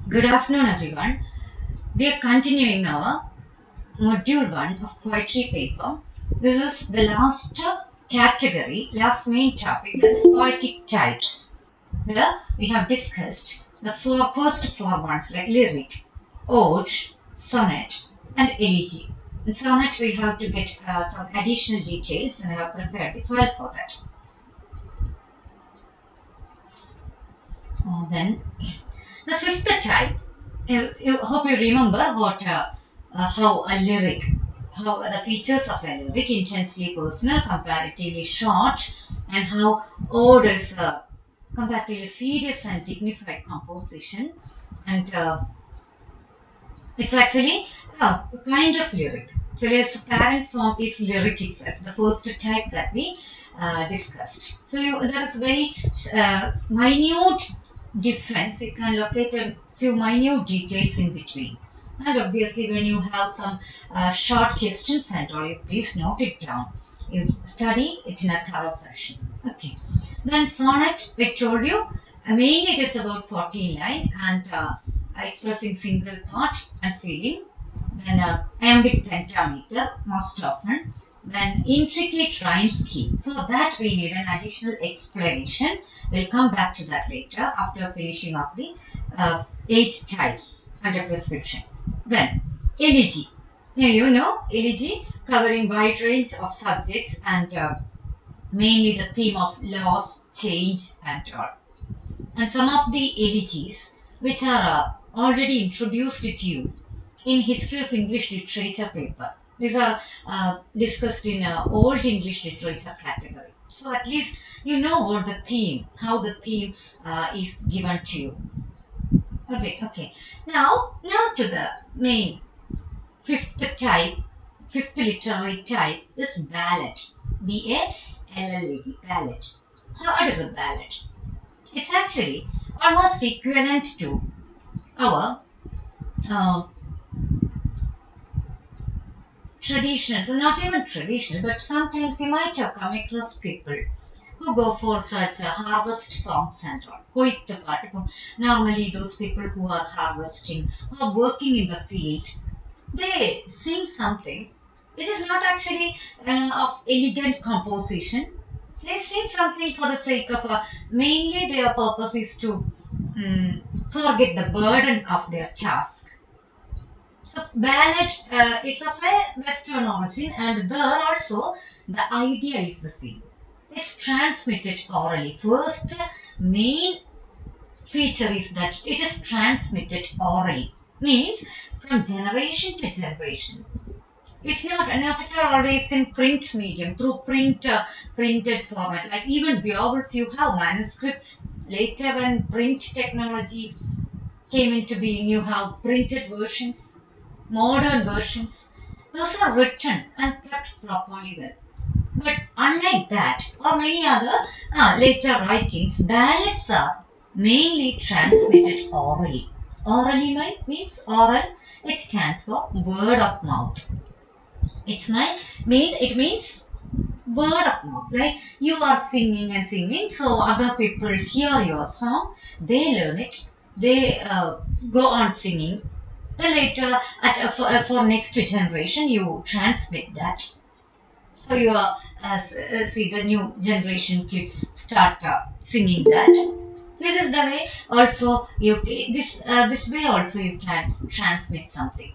Good afternoon, everyone. We are continuing our module 1 of poetry paper. This is the last category, last main topic, that is poetic types. Where we have discussed the first four ones like lyric, ode, sonnet, and elegy. In sonnet, we have to get some additional details, and I have prepared the file for that. Then the fifth type, you hope you remember how a lyric, how the features of a lyric: intensely personal, comparatively short, and how ode is comparatively serious and dignified composition, and it's actually a kind of lyric. So its parent form is lyric itself, the first type that we discussed. So there is very minute difference. You can locate a few minute details in between. And obviously, when you have some short questions and all, you please note it down. You study it in a thorough fashion. Okay. Then sonnet, I told you, mainly it is about 14 line and expressing single thought and feeling. Then iambic pentameter most often. Then intricate rhyme scheme. For that we need an additional explanation. We'll come back to that later after finishing up the 8 types under prescription. Then elegy. Now you know elegy covering wide range of subjects and mainly the theme of loss, change and all. And some of the elegies which are already introduced to you in History of English Literature paper. These are discussed in Old English Literature category. So at least you know what the theme, how the theme is given to you. Okay. Now to the main fifth type, fifth literary type is ballad. B-A-L-L-A-D, ballad. What is a ballad? It's actually almost equivalent to our uh, traditional, so not even traditional, but sometimes you might have come across people who go for such harvest songs and all. കൊയ്ത്ത് പാട്ട്. Normally those people who are harvesting, who are working in the field, they sing something which is not actually of elegant composition. They sing something for the sake of mainly their purpose is to forget the burden of their task. So ballad is of a Western origin, and there also the idea is the same. It's transmitted orally. First main feature is that it is transmitted orally, means from generation to generation. If not at all always in print medium, through printed format. Like even Beowulf, you have manuscripts. Later, when print technology came into being, you have printed versions, modern versions. Those are written and kept properly well. But unlike that, or many other later writings, ballads are mainly transmitted orally. Orally means oral. It stands for word of mouth. It means word of mouth. Like you are singing and singing, so other people hear your song, they learn it, they go on singing. Then later, for next generation, you transmit that. So you see the new generation kids start singing that. This is the way also this way also you can transmit something.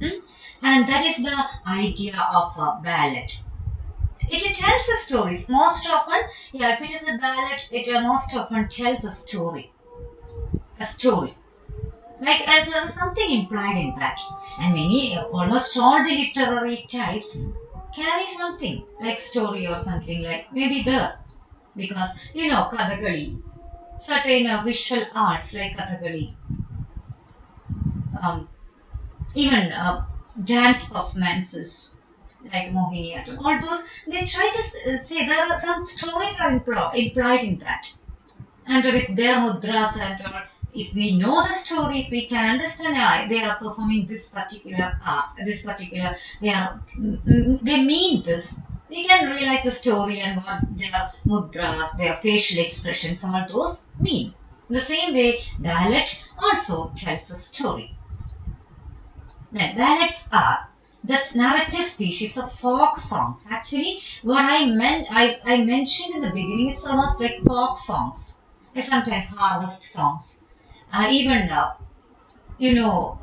Hmm? And that is the idea of a ballad. It tells the stories most often. Yeah, if it is a ballad, it most often tells a story. A story. Like there's something implied in that. And almost all the literary types carry something like story or something like maybe there. Because, Kathakali, certain visual arts like Kathakali, um, even dance performances like Mohiniyattam, all those, they try to say there are some stories are implied in that. And with their mudras and all, if we know the story, if we can understand they are performing this particular art, they mean this, we can realize the story and what their mudras, their facial expressions, all those mean. The same way, dialect also tells a story. Then ballads are this narrative species of folk songs. Actually, what I mentioned in the beginning, it's almost like folk songs, and sometimes harvest songs. Even you know,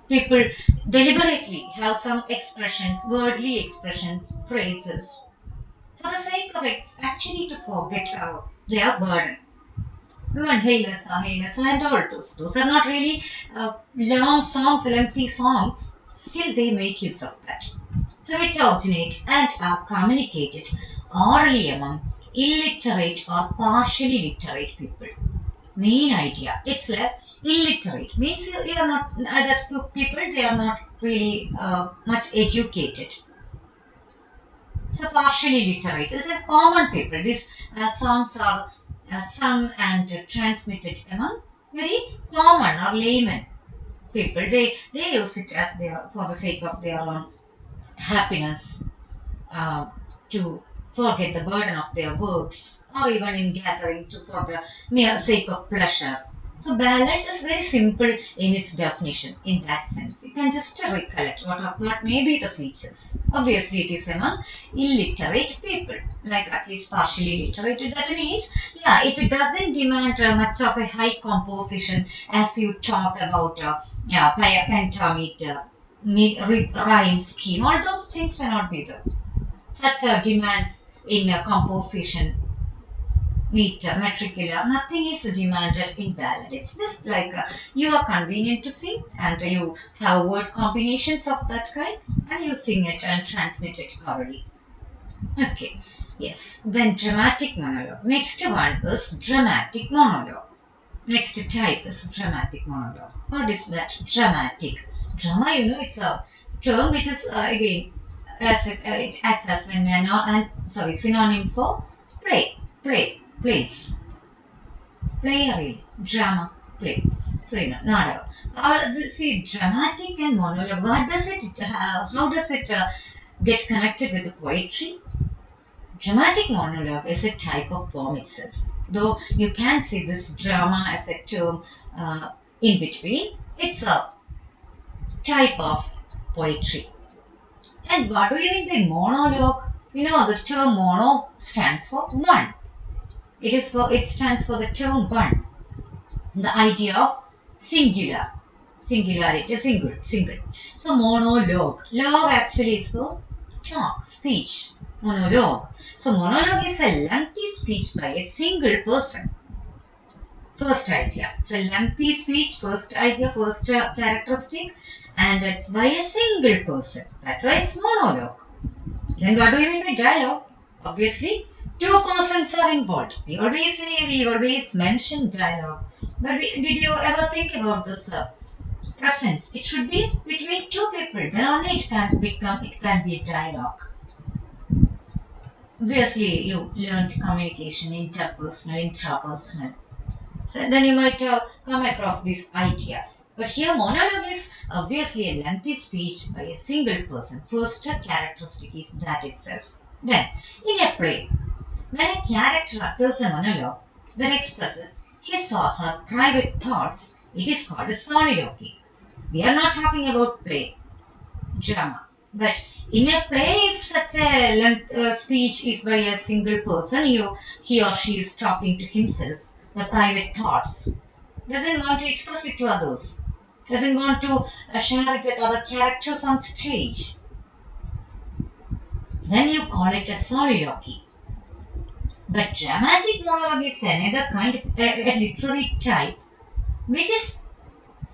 people deliberately have some expressions, worldly expressions, phrases, for the sake of actually to forget their burden. Even Hailasa, and all those. Those are not really long songs, lengthy songs. Still, they make use of that. So, which originate and are communicated orally among illiterate or partially literate people. Main idea. It's like illiterate means you are not that people, they are not really much educated. So partially literate. It is common people. These songs are sung and transmitted among very common or layman people. They use it as their for the sake of their own happiness, uh, to forget the burden of their works, or even in gathering to for the mere sake of pleasure. So ballad is very simple in its definition in that sense. You can just recollect what may be the features. Obviously it is among illiterate people, like at least partially literate. That means, yeah, it doesn't demand much of a high composition as you talk about yeah, pentameter, rhyme scheme. All those things may not be there. Such demands in composition, meter, metricular, nothing is demanded in ballad. It's just like you are convenient to sing and you have word combinations of that kind and you sing it and transmit it orally. Okay, yes. Then dramatic monologue. Next one is dramatic monologue. Next type is dramatic monologue. What is that? Dramatic. Drama, it's a term which is again as if, it acts as an synonym for plays. Play really, drama, play. So Nadaka. See, dramatic and monologue. What does it? How does it get connected with the poetry? Dramatic monologue is a type of poem itself, though you can see this drama as a term in between. It's a type of poetry. And what do you mean by monologue? The term mono stands for one. It stands for the term one. The idea of singularity, single. So monologue. Log actually is for talk, speech. Monologue. So monologue is a lengthy speech by a single person. First idea. So lengthy speech, first idea, first characteristic, and it's by a single person. That's why it's monologue. Then what do you mean by dialogue? Obviously, two persons are involved. We always mention dialogue. But did you ever think about this presence? It should be between two people. Then only it can be a dialogue. Obviously, you learned communication, interpersonal, intrapersonal. So then you might come across these ideas. But here monologue is obviously a lengthy speech by a single person. First characteristic is that itself. Then, in a play, when a character utters a monologue that expresses his or her private thoughts, it is called a soliloquy. We are not talking about play, drama. But in a play, if such a speech is by a single person, he or she is talking to himself, the private thoughts, doesn't want to express it to others, doesn't want to share it with other characters on stage, then you call it a soliloquy. But dramatic monologue is another kind of a literary type, which is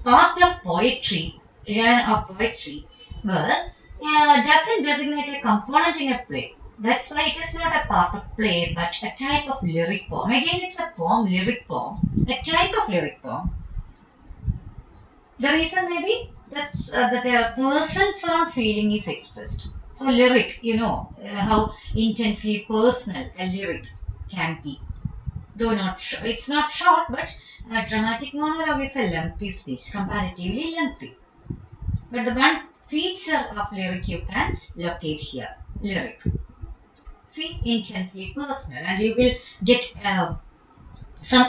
part of poetry, genre of poetry, but doesn't designate a component in a play. That's why it is not a part of play, but a type of lyric poem. Again, it's a poem, lyric poem, a type of lyric poem. The reason may be that the person's own feeling is expressed. So lyric, how intensely personal a lyric can be. Though it's not short, but a dramatic monologue is a lengthy speech, comparatively lengthy. But the one feature of lyric you can locate here, lyric. See, intensely personal, and you will get some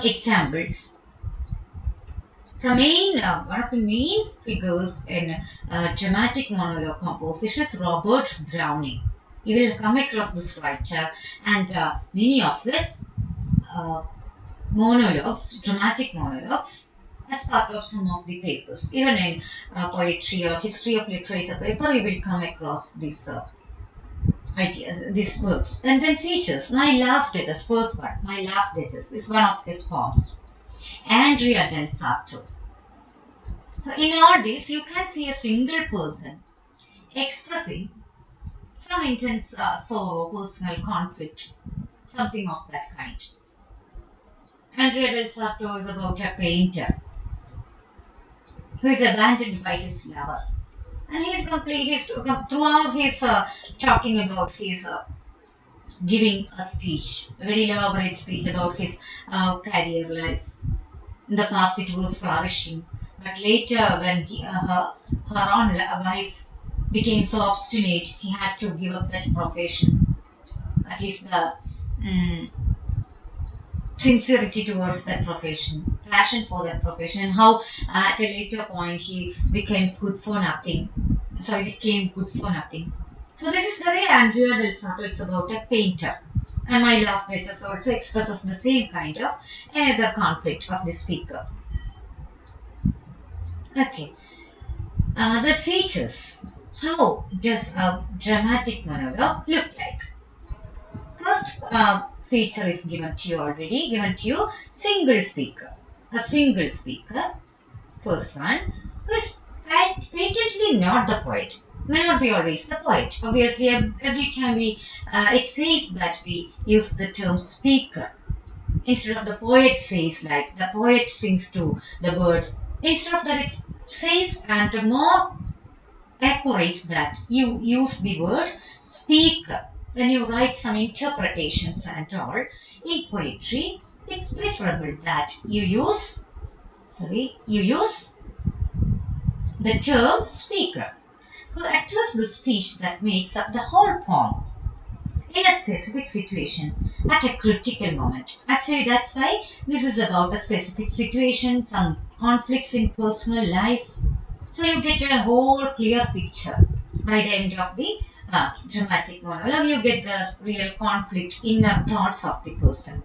examples. one of the main figures in dramatic monologue composition is Robert Browning. You will come across this writer, and many of his uh, monologues, dramatic monologues, as part of some of the papers. Even in poetry or history of literature paper, you will come across these ideas, these works. And then features. My Last Duchess, first one. My Last Duchess is one of his poems. Andrea del Sarto. So in all this, you can see a single person expressing some intense sorrow, personal conflict, something of that kind. Andrea del Sarto is about a painter who is abandoned by his lover. And throughout his talking about his giving a speech, a very elaborate speech about his career life. In the past, it was flourishing, but later, when her own wife became so obstinate, he had to give up that profession. At least the sincerity towards that profession, passion for that profession, and how at a later point he becomes good for nothing. So he became good for nothing. So this is the way Andrea del Sarto. It's about a painter. And My Last Duchess also expresses the same kind of another conflict of the speaker. Okay. The features. How does a dramatic monologue look like? First feature is given to you already, single speaker. A single speaker, first one, who is patently not the poet. May not be always the poet. Obviously, every time it's safe that we use the term speaker. Instead of the poet says, like the poet sings to the bird. Instead of that, it's safe and more accurate that you use the word speaker. When you write some interpretations and all in poetry, it's preferable that you use the term speaker, who utters the speech that makes up the whole poem in a specific situation at a critical moment. Actually, that's why this is about a specific situation, some conflicts in personal life. So you get a whole clear picture by the end of the dramatic monologue. You get the real conflict, inner thoughts of the person.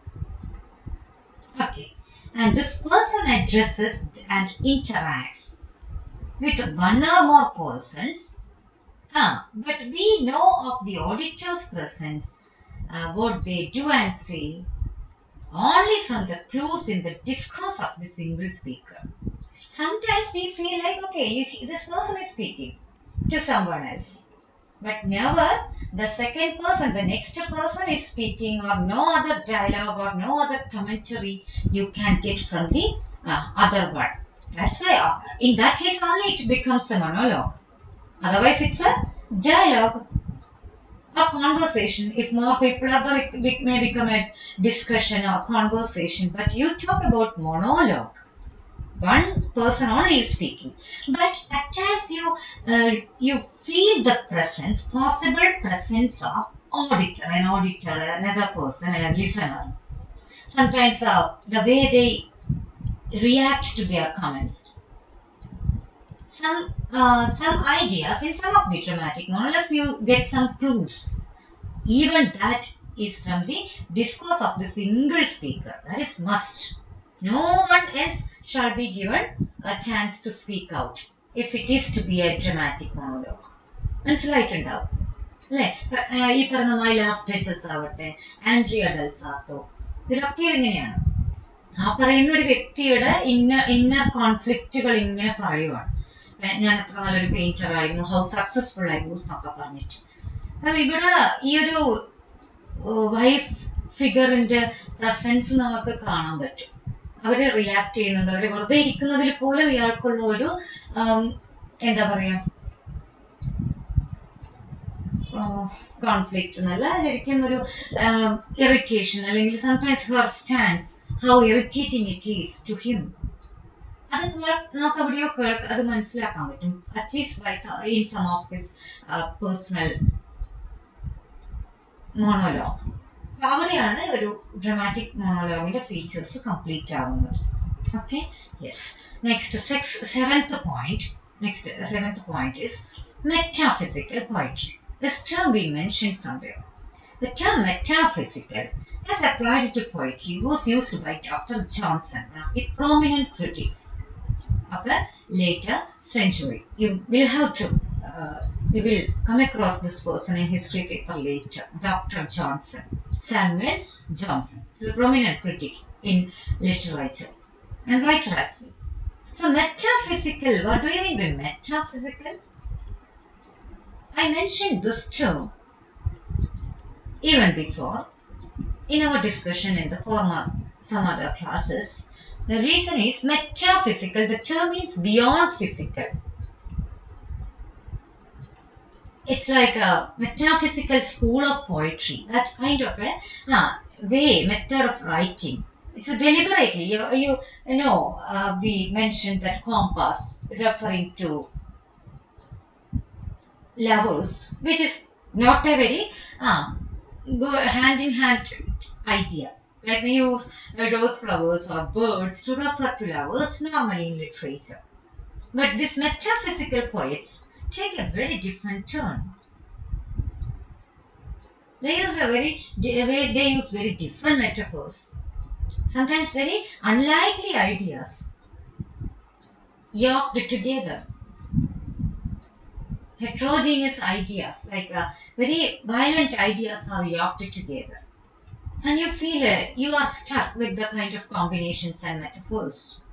Okay, and this person addresses and interacts with one or more persons. But we know of the auditor's presence, what they do and say, only from the clues in the discourse of the single speaker. Sometimes we feel like, okay, this person is speaking to someone else, but never the second person, the next person is speaking, or no other dialogue or no other commentary you can get from the other one. That's why in that case only it becomes a monologue. Otherwise it's a dialogue, a conversation. If more people are there, it may become a discussion or conversation. But you talk about monologue. One person only is speaking, but at times you feel the possible presence of an auditor, another person, a listener. Sometimes the way they react to their comments. Some ideas in some of the dramatic monologues, you get some clues. Even that is from the discourse of the single speaker. That is must. No one else shall be given a chance to speak out if it is to be a dramatic monologue. മനസ്സിലായിട്ടുണ്ടാവും അല്ലേ? ഈ പറഞ്ഞ my last duchess ആവട്ടെ, Andrea del Sarto, ഇതിലൊക്കെ ഇങ്ങനെയാണ്. ആ പറയുന്ന ഒരു വ്യക്തിയുടെ ഇന്നർ കോൺഫ്ലിക്റ്റുകൾ ഇങ്ങനെ പറയുവാണ്. ഞാൻ എത്ര നല്ലൊരു പെയിന്റർ ആയിരുന്നു, ഹൗ സക്സസ്ഫുൾ ആയിരുന്നു എന്നൊക്കെ പറഞ്ഞിട്ട്. അപ്പം ഇവിടെ ഈ ഒരു വൈഫ് ഫിഗറിന്റെ പ്രസൻസ് നമുക്ക് കാണാൻ പറ്റും. അവര് റിയാക്ട് ചെയ്യുന്നുണ്ട്. അവര് വെറുതെ ഇരിക്കുന്നതിൽ പോലും ഇയാൾക്കുള്ള ഒരു എന്താ പറയാ, കോൺഫ്ലിക്റ്റ് എന്നല്ല, ശരിക്കും ഒരു ഇറിറ്റേഷൻ, അല്ലെങ്കിൽ sometimes her stance, how irritating it is to him. അത് നമുക്ക് എവിടെയോ അത് മനസ്സിലാക്കാൻ പറ്റും. At least in some of his personal monologue. അപ്പൊ അവിടെയാണ് ഒരു ഡ്രമാറ്റിക് മോണോലോഗിന്റെ ഫീച്ചേഴ്സ് കംപ്ലീറ്റ് ആവുന്നത്. Okay, yes. Next, seventh point. Seventh point is metaphysical poetry. This term we mentioned somewhere. The term metaphysical, as applied to poetry, was used by Dr. Johnson, one of the prominent critics of the later century. You will come across this person in history paper later, Dr. Johnson, Samuel Johnson. He's a prominent critic in literature and writer as well. So metaphysical, what do you mean by metaphysical? I mentioned this term even before in our discussion in the former some other classes. The reason is metaphysical, the term means beyond physical. It's like a metaphysical school of poetry, that kind of a method of writing. It's deliberately, we mentioned that compass referring to lovers, which is not a very go hand in hand idea. Like we use rose flowers or birds to refer to lovers normally in literature. But these metaphysical poets take a very different turn. They use very different metaphors, sometimes very unlikely ideas, yoked together. Heterogeneous ideas, like very violent ideas, are yoked together. And you feel you are stuck with the kind of combinations and metaphors.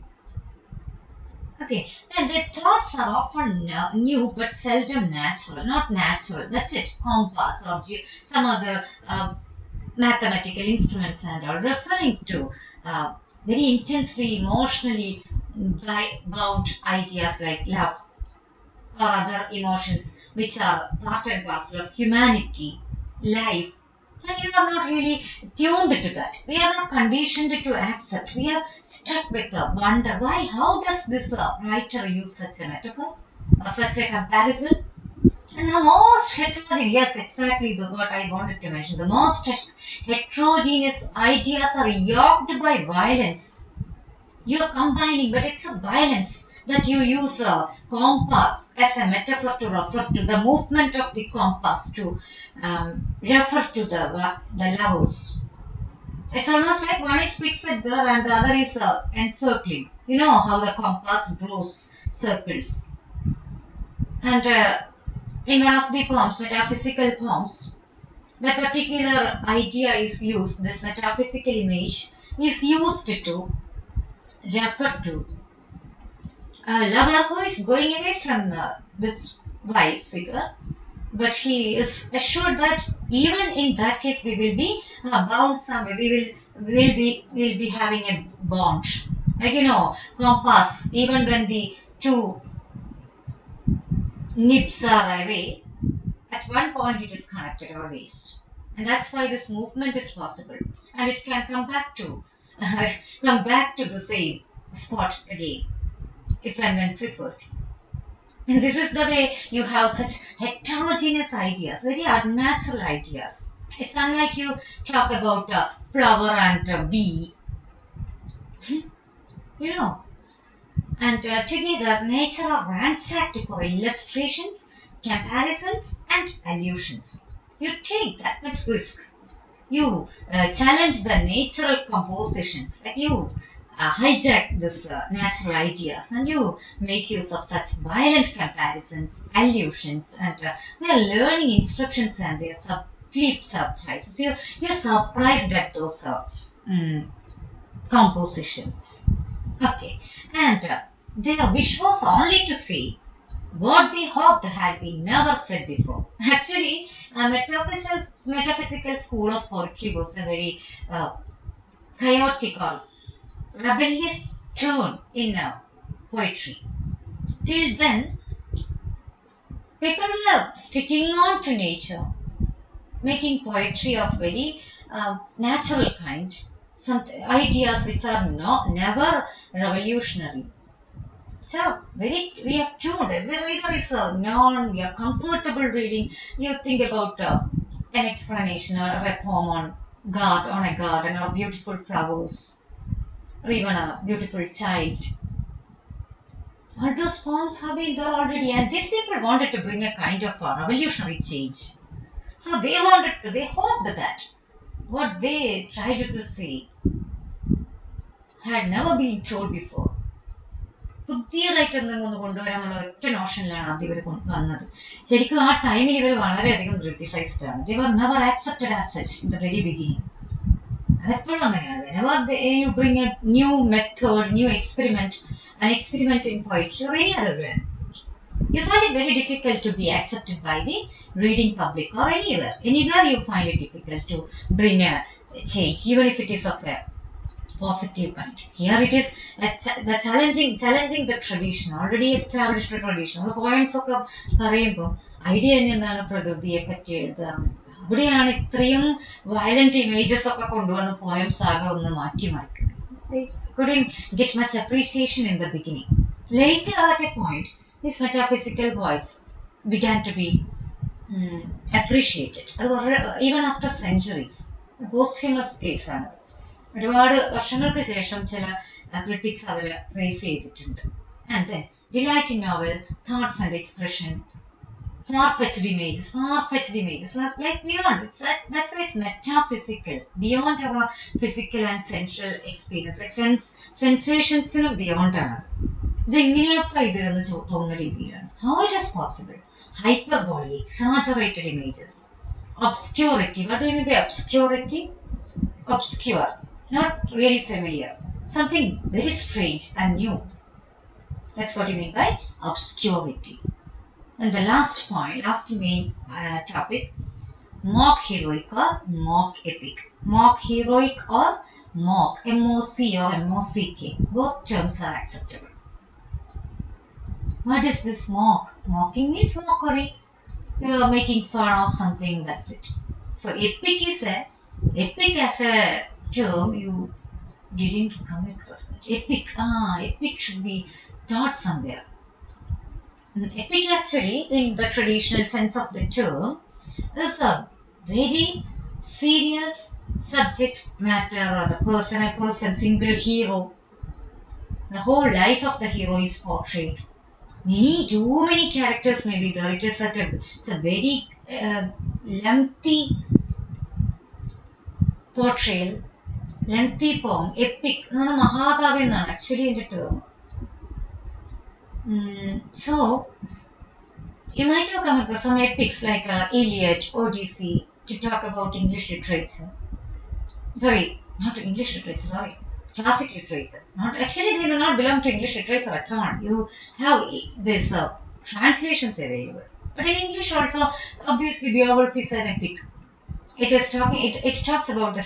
Okay, and their thoughts are often new but seldom natural. Not natural, that's it. Compass or some other mathematical instruments and are referring to very intensely, emotionally bound ideas like love or other emotions which are part and parcel of humanity, life. And you are not really tuned to that. We are not conditioned to accept. We are stuck with the wonder. Why? How does this writer use such a metaphor or such a comparison? And the most heterogeneous, yes, exactly the word I wanted to mention. The most heterogeneous ideas are yoked by violence. You are combining, but it's a violence that you use a compass as a metaphor to refer to the movement of the compass to refer to the lovers. It's almost like one is fixed there and the other is encircling. You know how the compass draws circles. And in one of the poems, metaphysical poems, the particular idea is used, this metaphysical image is used to refer to a lover who is going away from this wife figure, but he is assured that even in that case we will be bound somewhere. Will be having a bond, like compass. Even when the two nibs are away, at one point it is connected always, and that's why this movement is possible, and it can come back to the same spot again if and when preferred. And this is the way you have such heterogeneous ideas, very unnatural ideas. It's unlike you talk about flower and bee, you know, and together nature are ransacked for illustrations, comparisons, and allusions. You take that much risk. You challenge the natural compositions, like you hijack this natural ideas and you make use of such violent comparisons, allusions, and they are learning instructions and they are complete surprises. You're surprised at those compositions. Okay, and their wish was only to say what they hoped had been never said before. Actually, a metaphysical school of poetry was a very chaotic or rebellious turn in poetry. Till then, people were sticking on to nature, making poetry of very natural kind, some ideas which are never revolutionary. So we have tuned. Every reader is known. We are comfortable reading. You think about an explanation or a poem on a garden or beautiful flowers or even a beautiful child. All those forms have been there already, and these people wanted to bring a kind of a revolutionary change. So they hoped that what they tried to say had never been told before. പുതിയതായിട്ട് എന്തെങ്കിലും ഒന്ന് കൊണ്ടുവരാനുള്ള ഒറ്റ നോഷനിലാണ് ആദ്യം ഇവർ വന്നത്. ശരിക്കും ആ ടൈമിൽ ഇവർ വളരെയധികം ക്രിട്ടിസൈസ്ഡ് ആണ്. They were never accepted as such in the very beginning. അതെപ്പോഴും അങ്ങനെയാണ്. Whenever you bring a new method, new experiment, an experiment in poetry or any other realm, you find it very difficult to be accepted by the reading public or anywhere. Anywhere you find it difficult to bring a change, even if it is of a positive kind. Here it is the challenging the tradition, already established tradition. The poems ഒക്കെ പറയുമ്പോൾ idea തന്നെ എന്താണ്, പ്രകൃതിയെ പറ്റി എഴുതാം. അവിടെയാണ് ഇത്രയും violent images ഒക്കെ കൊണ്ടുവന്ന് പോയംസ് ആകെ ഒന്ന് മാറ്റിമറിക്കുന്നത്. Couldn't get much appreciation in the beginning. Later at a point, these metaphysical poets began to be appreciated. Even after centuries. Posthumous case ആണ്. ഒരുപാട് വർഷങ്ങൾക്ക് ശേഷം ചില ക്രിട്ടിക്സ് അവരെ പ്രൈസ് ചെയ്തിട്ടുണ്ട്. And then delighting novel, thoughts and expression, far-fetched images like beyond. That's why it's metaphysical, beyond our physical and sensual experience, like sensations beyond ആണ്. ഇതെങ്ങനെയപ്പോ ഇത് എന്ന് തോന്നുന്ന രീതിയിലാണ്. How it is possible? Hyperbole, exaggerated images, obscurity. What do you mean by obscurity? Obscure, not really familiar, something very strange and new. That's what you mean by obscurity. And the last main topic, mock heroic or mock epic. Mock heroic or mock, M-O-C or M-O-C-K. Both terms are acceptable. What is this mock? Mocking means mockery. You are making fun of something, that's it. So epic as a term, you didn't come across that. Epic should be taught somewhere. Epic actually, in the traditional sense of the term, is a very serious subject matter, or a person, single hero. The whole life of the hero is portrayed. Too many characters may be there. It's a very lengthy portrayal, lengthy poem, epic. Mahakavya എന്നാണ് actually in the term. So, you might have come across some epics like Iliad, Odyssey, to talk about English literature. Sorry, not English literature, sorry. Classic literature. Actually, they do not belong to English literature at all. You have this translations available. But in English also, obviously, Beowulf is an epic. It talks about the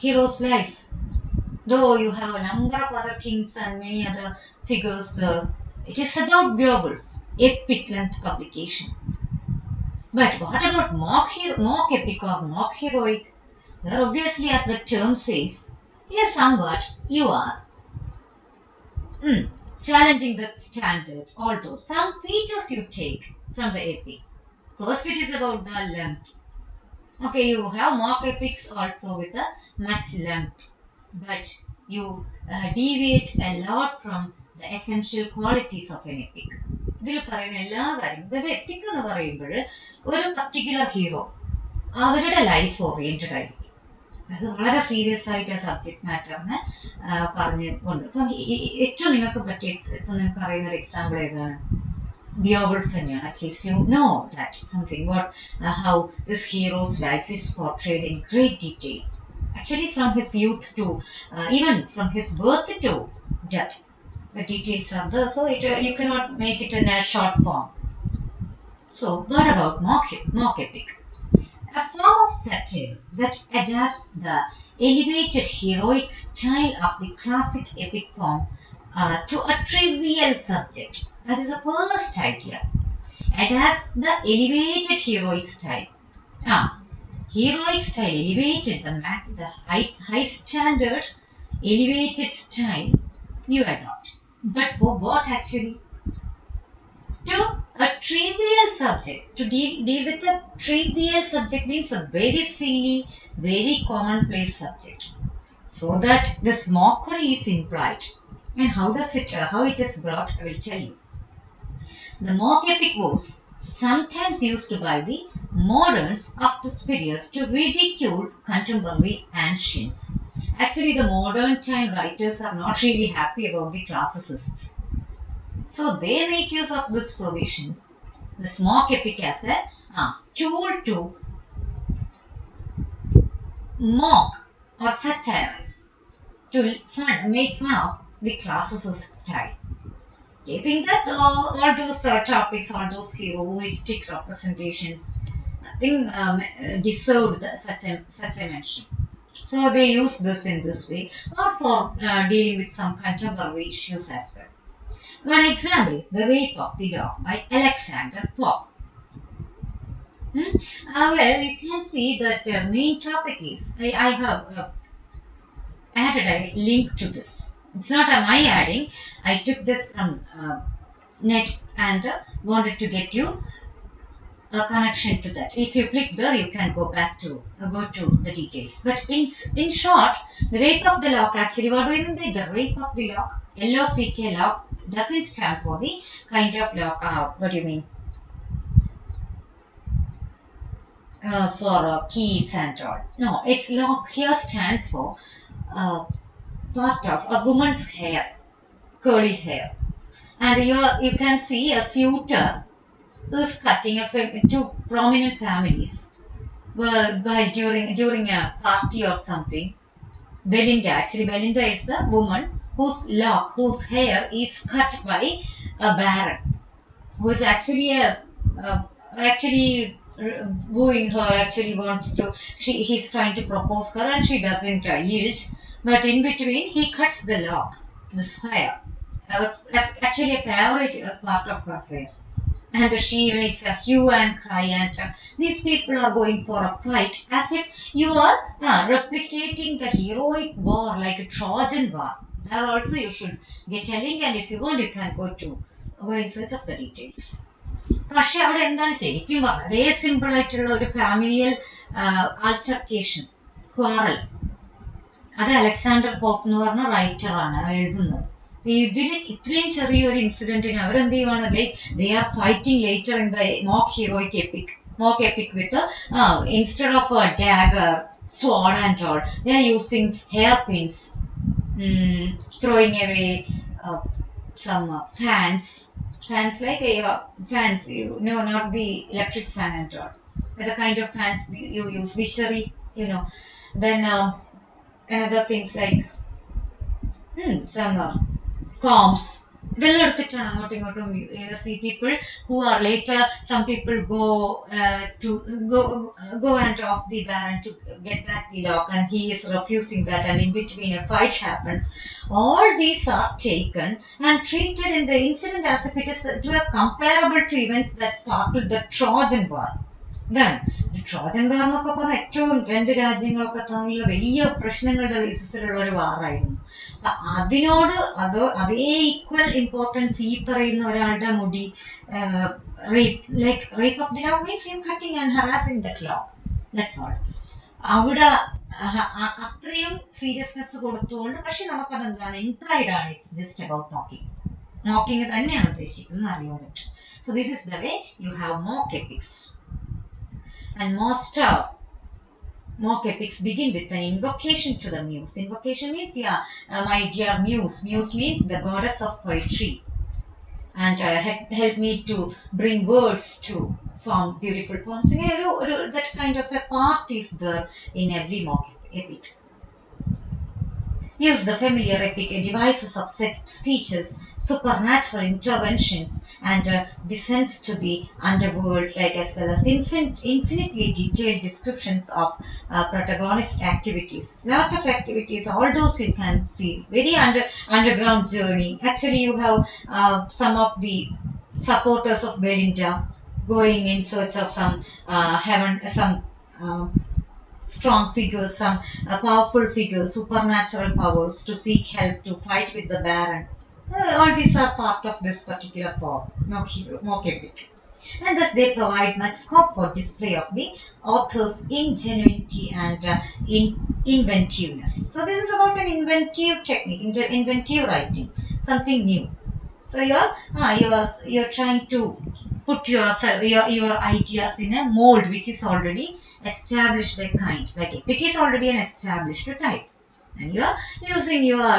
hero's life. Though you have a number of other kings and many other figures there, it is about Beowulf, epic length publication. But what about mock epic or mock heroic? There obviously, as the term says, it is somewhat you are challenging the standard, although some features you take from the epic. First, it is about the length. Okay, you have mock epics also with a much length, but you deviate a lot from the essential qualities of an epic. ഇതിൽ പറയുന്ന എല്ലാ കാര്യങ്ങളും, അതായത് EPIC എന്ന് പറയുമ്പോൾ ഒരു particular hero അവരുടെ life oriented ആയിരിക്കും. അത് വളരെ സീരിയസ് ആയിട്ട് സബ്ജക്ട് മാറ്ററിനെ പറഞ്ഞുകൊണ്ട് ഇപ്പം ഏറ്റവും നിങ്ങൾക്ക് പറ്റിയ ഇപ്പം നിങ്ങൾക്ക് അറിയുന്ന ഒരു എക്സാമ്പിൾ ഏതാണ്? Beowulf തന്നെയാണ്. At least you know that something what how this hero's life is portrayed in great detail. Actually, from his youth to even from his birth to death, the details are there. So you cannot make it in a short form. So what about mock epic? A form of satire that adapts the elevated heroic style of the classic epic form to a trivial subject. That is the first idea. Adapts the elevated heroic style. Heroic style, elevated, the high standard, elevated style you adopt. But for what actually? To a trivial subject. To deal with a trivial subject means a very silly, very commonplace subject. So that this mockery is implied. And how it is brought, I will tell you. The mock epic was sometimes used by the moderns of this period to ridicule contemporary ancients. Actually, the modern time writers are not really happy about the classicists. So they make use of these provisions, the mock epic as a tool to mock or satirize, to make fun of the classicist style. They think that all those topics, all those heroistic representations, nothing deserved such a mention. So they use this in this way, or for dealing with some contemporary issues as well. One example is The Rape of the Dog by Alexander Pope. Well, you can see that main topic is, I have added a link to this. It's not my adding. I took this from net and wanted to get you a connection to that. If you click there, you can go to the details. But in short, the rape of the lock, actually, what do you mean by the rape of the lock? LOCK, lock doesn't stand for the kind of lock. What do you mean? For keys and all. No, it's lock here stands for part of a woman's hair, curly hair. And you can see a suitor is cutting two prominent families while during a party or something. Belinda is the woman whose hair is cut by a baron, who is actually wooing her, actually wants to, he's trying to propose her and she doesn't yield, but in between he cuts the lock, this hair, actually a favorite part of her hair, and she makes a hue and cry, and these people are going for a fight as if you are replicating the heroic war like a Trojan war. There also you should get a link, and if you want you can go in search of the details. പക്ഷെ അവിടെ എന്താണ് ശരിക്കും വളരെ simple ആയിട്ടുള്ള ഒരു familial ആൾട്ടർക്കേഷൻ, quarrel. അത് Alexander pop എന്ന് പറഞ്ഞ റൈറ്ററാണ് എഴുതുന്നത്. ഇതിൽ ഇത്രയും ചെറിയൊരു ഇൻസിഡന്റിന് അവരെന്ത് ചെയ്യുവാണ്, like they are fighting later in the mock epic with instead of a dagger, sword and all, they are using hairpins, throwing away some fans like fans, not the electric fan and all, but the kind of fans you use, vishery, then another things like some combs. ഇതെല്ലാം എടുത്തിട്ടാണ് അങ്ങോട്ടും ഇങ്ങോട്ടും see people who are later, some people go and ask the baron to get back the lock, and he is refusing that, and in between a fight happens. All these are taken and treated in the incident as if it is comparable to events that sparkled the Trojan War. Then the Trojan War എന്നൊക്കെ പറഞ്ഞാൽ ഏറ്റവും രണ്ട് രാജ്യങ്ങളൊക്കെ തമ്മിലുള്ള വലിയ പ്രശ്നങ്ങളുടെ ബേസിസിലുള്ള ഒരു വാറായിരുന്നു. അതിനോട് അതേ ഈക്വൽ ഇമ്പോർട്ടൻസ് ഈ പറയുന്ന ഒരാളുടെ മുടി rape of the dog means you cutting and harassing that dog. That's all. അവിടെ അത്രയും സീരിയസ്നെസ് കൊടുത്തുകൊണ്ട്, പക്ഷെ നമുക്കതെന്താണ് ഇംപ്ലൈഡ് ആണ്, ഇറ്റ്സ് ജസ്റ്റ് അബൌട്ട് നോക്കിങ് തന്നെയാണ് ഉദ്ദേശിക്കുന്നത് അറിയാൻ പറ്റും. So this is the way you have mock epics. And most mock epics begin with an invocation to the muse. Invocation means, my dear muse. Muse means the goddess of poetry. And help me to bring words to form beautiful poems. That kind of a part is there in every mock epic. Use the familiar epic devices of set speeches, supernatural interventions, and descents to the underworld, as well as infinitely detailed descriptions of protagonist activities. Lot of activities, all those you can see. Very underground journey. Actually, you have some of the supporters of Belinda going in search of some strong figures, some powerful figures, supernatural powers to seek help to fight with the baron. All these are part of this particular mock epic. And thus they provide much scope for display of the author's ingenuity and inventiveness. So this is about an inventive technique, inventive writing. something new. So you're trying to put yourself your ideas in a mold which is already established kind. Like epic is already an established type, and you are using your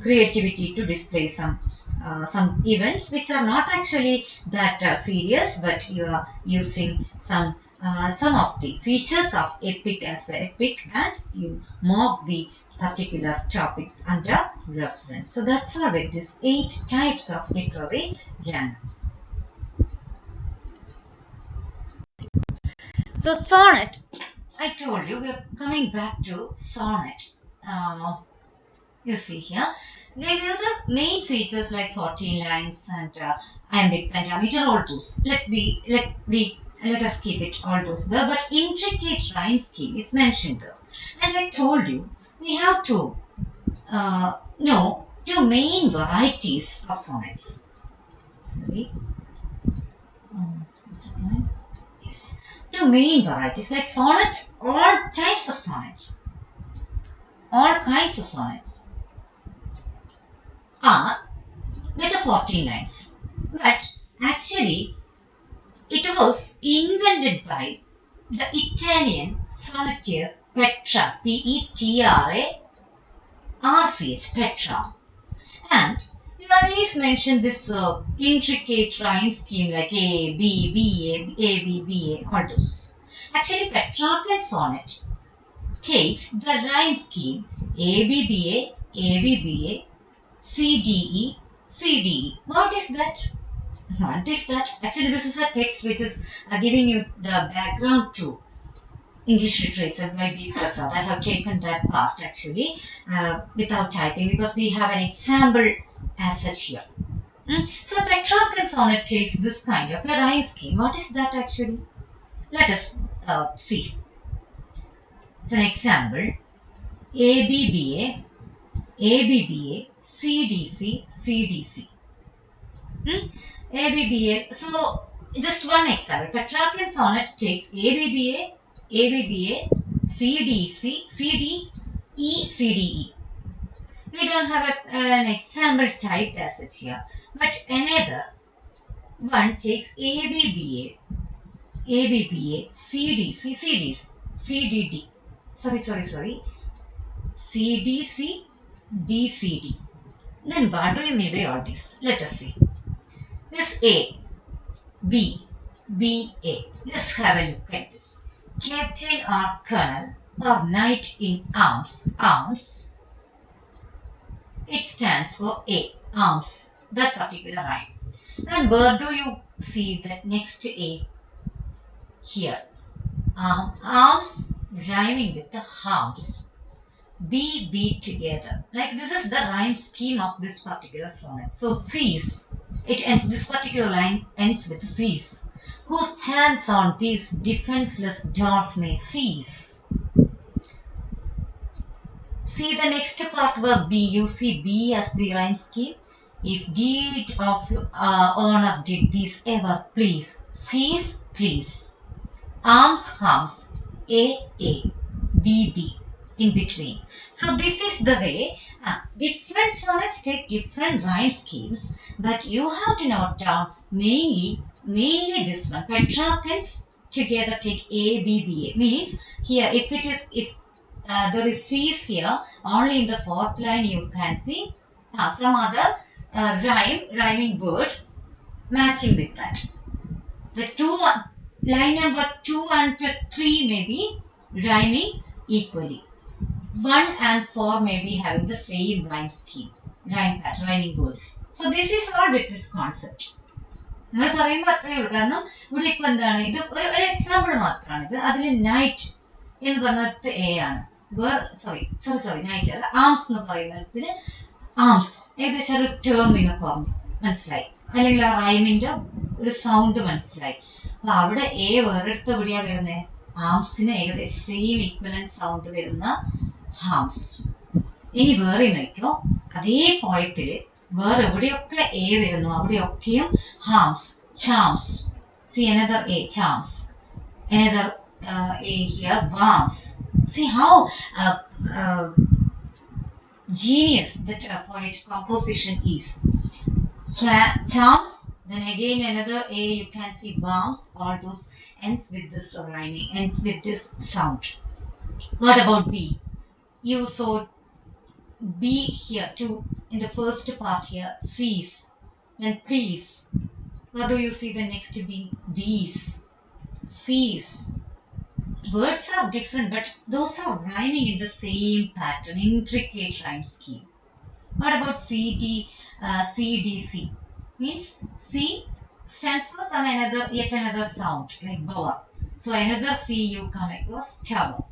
creativity to display some events which are not actually that serious, but you are using some of the features of epic as a epic, and you mock the particular topic under reference. So that's all with these 8 types of literary genre. So sonnet, I told you we are coming back to sonnet. You see here, they have the main features like 14 lines and iambic pentameter, all those. Let us keep it all those there. But intricate rhyme scheme is mentioned there, and I told you we have to know 2 main varieties of sonnets. Sorry. Yes. 2 main varieties like sonnet, all types of sonnets, all kinds of sonnets are with the 14 lines. But actually, it was invented by the Italian sonneteer Petrarch, Petrarch, Petrarch. And we always mentioned this intricate rhyme scheme like A, B, B, A, B, B, A, all those. Actually, Petrarchan sonnet takes the rhyme scheme A, B, B, A, A, B, B, A, C, D, E, C, D, E. What is that? What is that? Actually, this is a text which is giving you the background to English literature by B. Prasad. I have taken that part actually without typing because we have an example as such here. So Petrarchan sonnet takes this kind of a rhyme scheme. What is that actually? Let us see. It's an example. A, B, B, A, A, B, B, A, C, D, C, C, D, C. A, B, B, A. So, just one example. Petrarchan sonnet takes A, B, B, A, A, B, B, A, C, D, C, C, D, E, C, D, E. We don't have an example typed as such here. But another one takes A, B, B, A, B, B, A, C, D, C, C, D, C, D, D. Sorry. C, D, C, D, C, D. Then what do you mean by all this? Let us see. This A, B, B, A. Let's have a look at this. Captain or colonel or knight in arms. It stands for A, arms, that particular rhyme. And where do you see that next A? Here. Arms rhyming with the harms. B, B together. Like this is the rhyme scheme of this particular sonnet. So cease. It ends. This particular line ends with cease. Who stands on these defenseless doors may cease. See the next part where B. You see B as the rhyme scheme. If deed of honor did these ever please, cease, please. Arms, harms, A, B, B. In between. So this is the way different sonnets take different rhyme schemes, but you have to note down mainly this one. Petrarchans together take A, B, B, A. Means here if there is C's here, only in the 4th line you can see some other rhyming word matching with that. The line number 2 and 3 may be rhyming equally. 1 and 4 may be having the same rhyme scheme, rhyming words. So this is all with this concept. നമ്മൾ പറയുമ്പോൾ അത്രയേ ഉള്ളൂ. കാരണം ഇവിടെ ഇപ്പൊ എന്താണ് ഇത് ഒരു എക്സാമ്പിൾ മാത്രമാണ്. ഇത് അതിൽ നൈറ്റ് എന്ന് പറഞ്ഞത് എ ആണ്. സോറി നൈറ്റ് അല്ല, ആംസ് എന്ന് പറയുന്നതിന് ആംസ് ഏകദേശം ഒരു ടേം നിങ്ങൾക്ക് മനസ്സിലായി, അല്ലെങ്കിൽ ആ റൈമിന്റെ ഒരു സൗണ്ട് മനസ്സിലായി. അപ്പൊ അവിടെ എ വേറെടുത്ത് എവിടെയാ വരുന്നത്? ആംസിന് ഏകദേശം സെയിം ഈക്വലന്റ് സൗണ്ട് വരുന്ന ഹാംസ്. ഇനി വേറെ നോക്കിയോ, അതേ പോയത്തില് വേറെ എവിടെയൊക്കെ എ വരുന്നു അവിടെയൊക്കെയും hams, charms. See another A, charms. Another A here, warms. See how genius that a poet composition is. Charms, then again another A you can see warms, all those ends with this rhyming, ends with this sound. What about B? You saw B here too in the first part here, sees, then please. What do you see the next B? These, sees. Words are different, but those are rhyming in the same pattern, intricate rhyme scheme. What about CDC? Means C stands for yet another sound like boa. So another C you come across tower.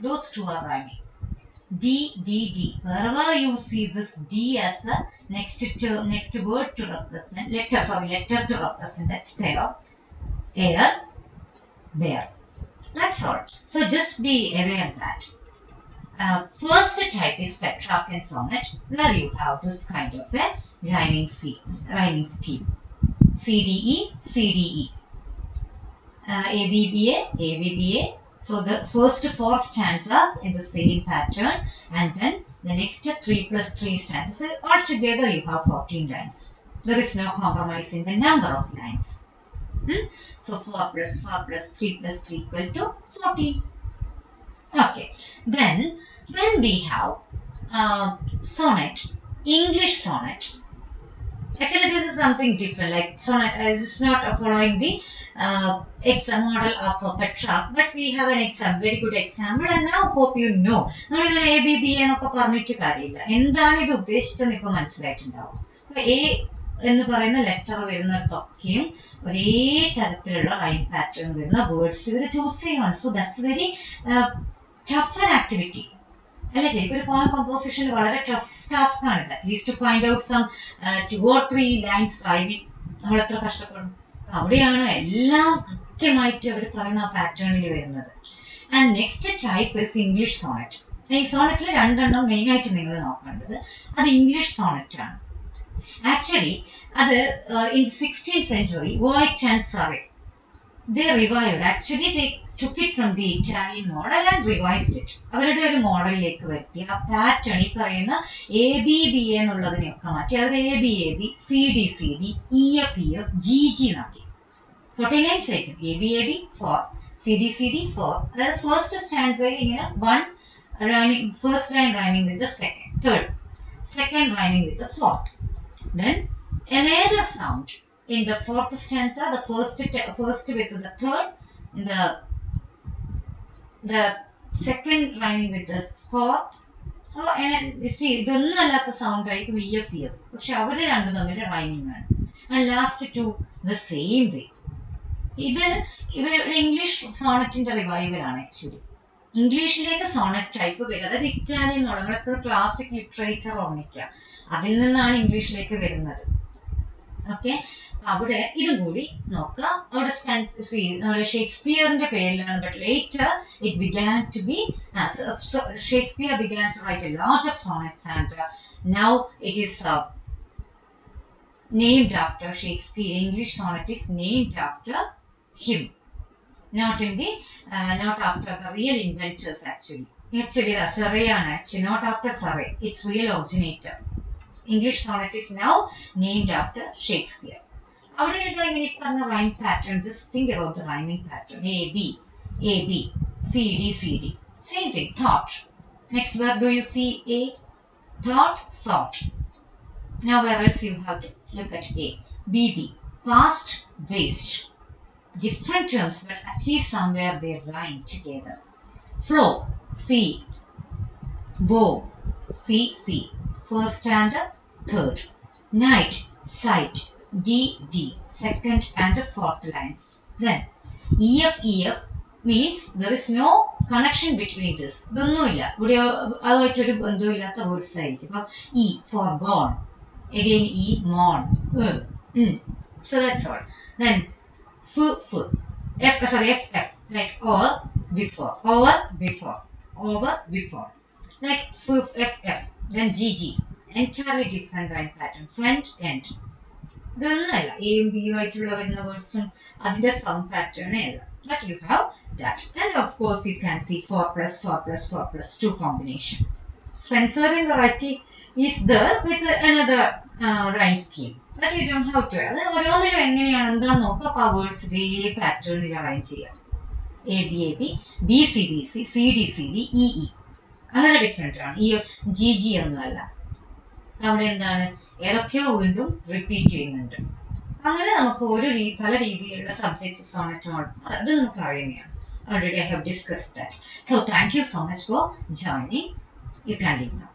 Those two are rhyming. D. Wherever you see this D as the next word to represent letter to represent that spell, air, bear. That's all. So just be aware that first type is Petrarchan sonnet, where you have this kind of a rhyming scheme. CDE, ABBA. So the first four stanzas in the same pattern, and then the next 3 plus 3 stanzas. So altogether you have 14 lines. There is no compromise in the number of lines. So 4 plus 3 plus 3 equal to 14. Okay, then we have sonnet, English sonnet. Actually, this is something different. Like sonnet is not following the model of Petrarch, but we have an very good example, and now hope you know. നമ്മളിങ്ങനെ ABB എന്നൊക്കെ പറഞ്ഞിട്ട് കാര്യമില്ല. എന്താണ് ഇത് ഉദ്ദേശിച്ചെന്ന് ഇപ്പോൾ മനസ്സിലായിട്ടുണ്ടാവും. അപ്പോൾ A എന്ന് പറയുന്ന ലെറ്റർ വരുന്നിടത്തൊക്കെയും ഒരേ തരത്തിലുള്ള റൈം പാറ്റേൺ വരുന്ന വേർഡ്സ് ഇവർ ചൂസ് ചെയ്യുകയാണ്. So that's very tough an activity. അല്ല ശരിക്കും ഒരു പോയം കമ്പോസിഷൻ വളരെ ടഫ് ടാസ്ക് ആണ്. At least to find out some 2 or 3 lines rhyming നമ്മൾ എത്ര കഷ്ടപ്പെടും. അവിടെയാണ് എല്ലാം കൃത്യമായിട്ട് അവർ പറയുന്ന ആ പാറ്റേണിൽ വരുന്നത്. And next type is English sonnet. ഈ സോണറ്റിൽ രണ്ടെണ്ണം മെയിനായിട്ട് നിങ്ങൾ നോക്കേണ്ടത് അത് ഇംഗ്ലീഷ് സോണറ്റ് ആണ്. ആക്ച്വലി അത് in 16th century Wyatt and Surrey they revived. Actually, they took it from the Italian model and revised it. അവരുടെ ഒരു മോഡലിലേക്ക് വരുത്തി ആ പാറ്റേൺ ഈ പറയുന്ന ABBA എന്നുള്ളതിനെയൊക്കെ മാറ്റി അതിൽ ABAB CD EF GG എന്നാക്കി. 49 സെക്കൻഡ് ABAB 4 CD 4. അതായത് ഫസ്റ്റ് സ്റ്റാൻസയിൽ ഇങ്ങനെ first line rhyming with the second rhyming with the fourth. Then another sound in the fourth stanza, the first with the third, the second rhyming with the fourth. So you see ഇതൊന്നും അല്ലാത്ത sound ആയിരിക്കും EF പക്ഷെ അവർ രണ്ടും തമ്മിൽ rhyming ആണ്. And last two the same way. ഇത് ഇവരുടെ English സോണറ്റിന്റെ revival ആണ്. ആക്ച്വലി ഇംഗ്ലീഷിലേക്ക് സോണറ്റ് ടൈപ്പ് വരിക, അതായത് ഇറ്റാലിയൻ മോഡൽ. നമ്മളെപ്പോഴും ക്ലാസിക് ലിറ്ററേച്ചർ ഓർമ്മിക്കുക, അതിൽ നിന്നാണ് ഇംഗ്ലീഷിലേക്ക് വരുന്നത്. ഓക്കെ, അവിടെ ഇതും കൂടി നോക്കുക. അവിടെ ഷേക്സ്പിയറിന്റെ പേരിലാണ്, but later it began to be Shakespeare began to write a lot of sonnets and now it is named after Shakespeare. English sonnet is named after him, not after the real inventors. Actually the Surrey actually not after Surrey, its real originator. English sonnet is now named after Shakespeare. അവിടെ ഇങ്ങനെ പറഞ്ഞ rhyme pattern, just think about the rhyming pattern. AB CD same thing. Thought, next where do you see A? Thought, sought. Now where else you have to look at A? BB, past, waste. Different terms, but at least somewhere they rhyme together. Flow, C. Woe, C. First and third. Night, sight, D. Second and fourth lines. Then EF means there is no connection between this. ഇതൊന്നുമില്ല ഇവിടെ, അതുമായിട്ടൊരു ബന്ധമില്ലാത്ത words ആയിരിക്കും. അപ്പം E for gone, again E, mourn, so that's all. Then F, like over before, like F. Then GG, entirely different rhyme pattern. Front, end. ഇതൊന്നുമല്ല എയും ബിയും ആയിട്ടുള്ള വരുന്ന വേർഡ്സും അതിന്റെ സൗണ്ട് പാറ്റേണേ അല്ല, but you have that. And of course you can see 4 plus 2 combination. Spencerian variety is there with another rhyme scheme. But you don't have to. അത് ഓരോന്നിലും എങ്ങനെയാണ് എന്താന്ന് നോക്കുക. അപ്പോൾ ആ വേർഡ്സ് ഇതേ പാറ്റേണിൽ റൈം ചെയ്യാം. A B A B, B C B C, C D C D, E E. അങ്ങനെ ഡിഫറെൻ്റ് ആണ്. ഈ ജി ജി ഒന്നുമല്ല. അവിടെ എന്താണ് ഏതൊക്കെയോ വീണ്ടും റിപ്പീറ്റ് ചെയ്യുന്നുണ്ട്. അങ്ങനെ നമുക്ക് പല രീതിയിലുള്ള സബ്ജക്ട്സ് സോണറ്റ് അത് നമുക്ക് അറിയുന്നതാണ്. Already I have discussed that. So thank you so much for joining. You can leave now.